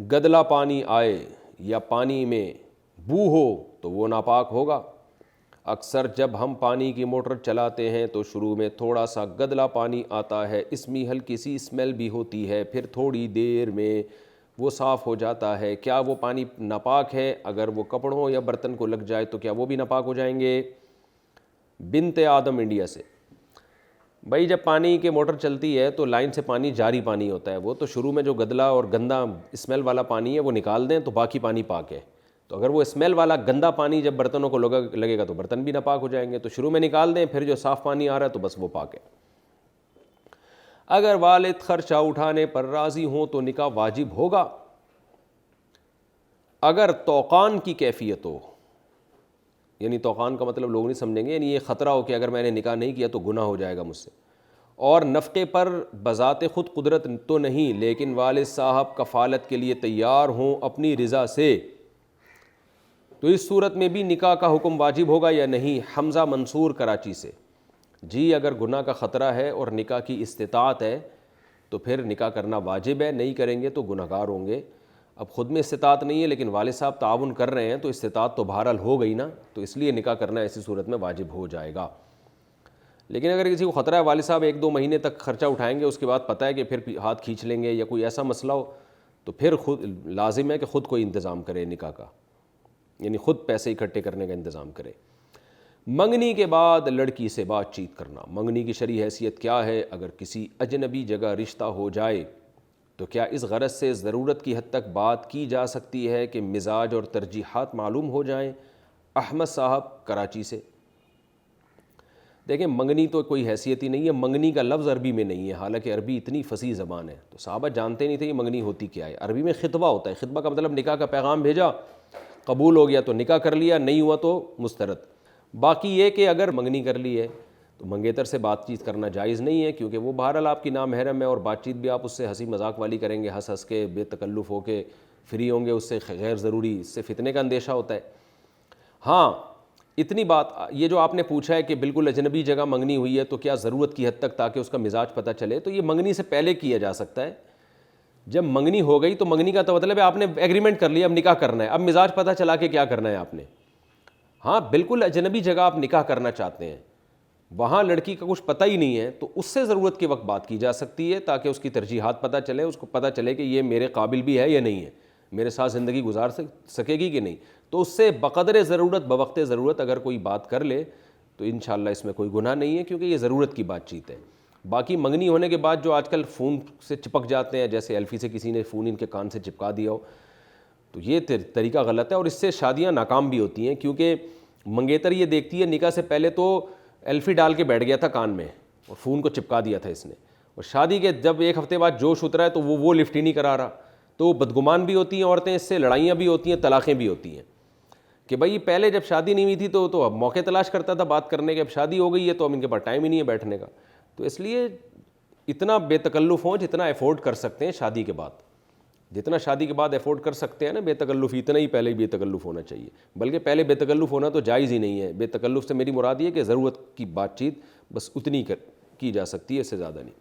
گدلا پانی آئے یا پانی میں بو ہو تو وہ ناپاک ہوگا۔ اکثر جب ہم پانی کی موٹر چلاتے ہیں تو شروع میں تھوڑا سا گدلا پانی آتا ہے، اس میں ہلکی سی اسمیل بھی ہوتی ہے، پھر تھوڑی دیر میں وہ صاف ہو جاتا ہے۔ کیا وہ پانی ناپاک ہے؟ اگر وہ کپڑوں یا برتن کو لگ جائے تو کیا وہ بھی ناپاک ہو جائیں گے؟ بنت آدم انڈیا سے، بھائی جب پانی کی موٹر چلتی ہے تو لائن سے پانی جاری پانی ہوتا ہے، وہ تو شروع میں جو گدلا اور گندا اسمیل والا پانی ہے وہ نکال دیں تو باقی پانی پاک ہے۔ تو اگر وہ اسمیل والا گندا پانی جب برتنوں کو لگے گا تو برتن بھی ناپاک ہو جائیں گے، تو شروع میں نکال دیں، پھر جو صاف پانی آ رہا ہے تو بس وہ پاک ہے۔ اگر والد خرچہ اٹھانے پر راضی ہوں تو نکاح واجب ہوگا اگر توقان کی کیفیت ہو، یعنی توقان کا مطلب لوگ نہیں سمجھیں گے، یعنی یہ خطرہ ہو کہ اگر میں نے نکاح نہیں کیا تو گناہ ہو جائے گا مجھ سے، اور نفقے پر بذات خود قدرت تو نہیں لیکن والد صاحب کفالت کے لیے تیار ہوں اپنی رضا سے، تو اس صورت میں بھی نکاح کا حکم واجب ہوگا یا نہیں؟ حمزہ منصور کراچی سے، جی اگر گناہ کا خطرہ ہے اور نکاح کی استطاعت ہے تو پھر نکاح کرنا واجب ہے، نہیں کریں گے تو گنہگار ہوں گے۔ اب خود میں استطاعت نہیں ہے لیکن والد صاحب تعاون کر رہے ہیں تو استطاعت تو بہرحال ہو گئی نا، تو اس لیے نکاح کرنا ایسی صورت میں واجب ہو جائے گا۔ لیکن اگر کسی کو خطرہ ہے والد صاحب 1-2 مہینے تک خرچہ اٹھائیں گے، اس کے بعد پتہ ہے کہ پھر ہاتھ کھینچ لیں گے یا کوئی ایسا مسئلہ ہو، تو پھر خود لازم ہے کہ خود کوئی انتظام کرے نکاح کا، یعنی خود پیسے اکٹھے کرنے کا انتظام کرے۔ منگنی کے بعد لڑکی سے بات چیت کرنا، منگنی کی شرعی حیثیت کیا ہے؟ اگر کسی اجنبی جگہ رشتہ ہو جائے تو کیا اس غرض سے ضرورت کی حد تک بات کی جا سکتی ہے کہ مزاج اور ترجیحات معلوم ہو جائیں؟ احمد صاحب کراچی سے، دیکھیں منگنی تو کوئی حیثیت ہی نہیں ہے، منگنی کا لفظ عربی میں نہیں ہے، حالانکہ عربی اتنی فصیح زبان ہے، تو صحابہ جانتے نہیں تھے یہ منگنی ہوتی کیا ہے۔ عربی میں خطبہ ہوتا ہے، خطبہ کا مطلب نکاح کا پیغام بھیجا، قبول ہو گیا تو نکاح کر لیا، نہیں ہوا تو مسترد۔ باقی یہ کہ اگر منگنی کر لی ہے تو منگیتر سے بات چیت کرنا جائز نہیں ہے، کیونکہ وہ بہرحال آپ کی نامحرم ہے، اور بات چیت بھی آپ اس سے ہنسی مذاق والی کریں گے، ہنس ہنس کے بے تکلف ہو کے فری ہوں گے، اس سے غیر ضروری اس سے فتنے کا اندیشہ ہوتا ہے۔ ہاں اتنی بات، یہ جو آپ نے پوچھا ہے کہ بالکل اجنبی جگہ منگنی ہوئی ہے تو کیا ضرورت کی حد تک تاکہ اس کا مزاج پتہ چلے، تو یہ منگنی سے پہلے کیا جا سکتا ہے۔ جب منگنی ہو گئی تو منگنی کا تو مطلب ہے آپ نے ایگریمنٹ کر لیا، اب نکاح کرنا ہے، اب مزاج پتہ چلا کہ کیا کرنا ہے آپ نے۔ ہاں بالکل اجنبی جگہ آپ نکاح کرنا چاہتے ہیں، وہاں لڑکی کا کچھ پتہ ہی نہیں ہے، تو اس سے ضرورت کے وقت بات کی جا سکتی ہے تاکہ اس کی ترجیحات پتہ چلے، اس کو پتہ چلے کہ یہ میرے قابل بھی ہے یا نہیں ہے، میرے ساتھ زندگی گزار سکے گی کہ نہیں، تو اس سے بقدر ضرورت بوقت ضرورت اگر کوئی بات کر لے تو انشاءاللہ اس میں کوئی گناہ نہیں ہے، کیونکہ یہ ضرورت کی بات چیت ہے۔ باقی منگنی ہونے کے بعد جو آج کل فون سے چپک جاتے ہیں، جیسے ایلفی سے کسی نے فون ان کے کان سے چپکا دیا ہو، تو یہ طریقہ غلط ہے، اور اس سے شادیاں ناکام بھی ہوتی ہیں، کیونکہ منگیتر یہ دیکھتی ہے نکاح سے پہلے تو ایلفی ڈال کے بیٹھ گیا تھا کان میں اور فون کو چپکا دیا تھا اس نے، اور شادی کے جب 1 ہفتے بعد جوش اترا ہے تو وہ لفٹ ہی نہیں کرا رہا، تو بدگمان بھی ہوتی ہیں عورتیں، اس سے لڑائیاں بھی ہوتی ہیں، طلاقیں بھی ہوتی ہیں، کہ بھائی پہلے جب شادی نہیں ہوئی تھی تو اب موقع تلاش کرتا تھا بات کرنے کے، اب شادی ہو گئی ہے تو اب ان کے پاس ٹائم ہی نہیں ہے بیٹھنے کا، تو اس لیے اتنا بے تکلف ہوں جتنا افورڈ کر سکتے ہیں شادی کے بعد، جتنا شادی کے بعد افورڈ کر سکتے ہیں نا بے تکلف، اتنا ہی پہلے بے تکلف ہونا چاہیے، بلکہ پہلے بے تکلف ہونا تو جائز ہی نہیں ہے۔ بے تکلف سے میری مراد یہ کہ ضرورت کی بات چیت بس اتنی کی جا سکتی ہے، اس سے زیادہ نہیں۔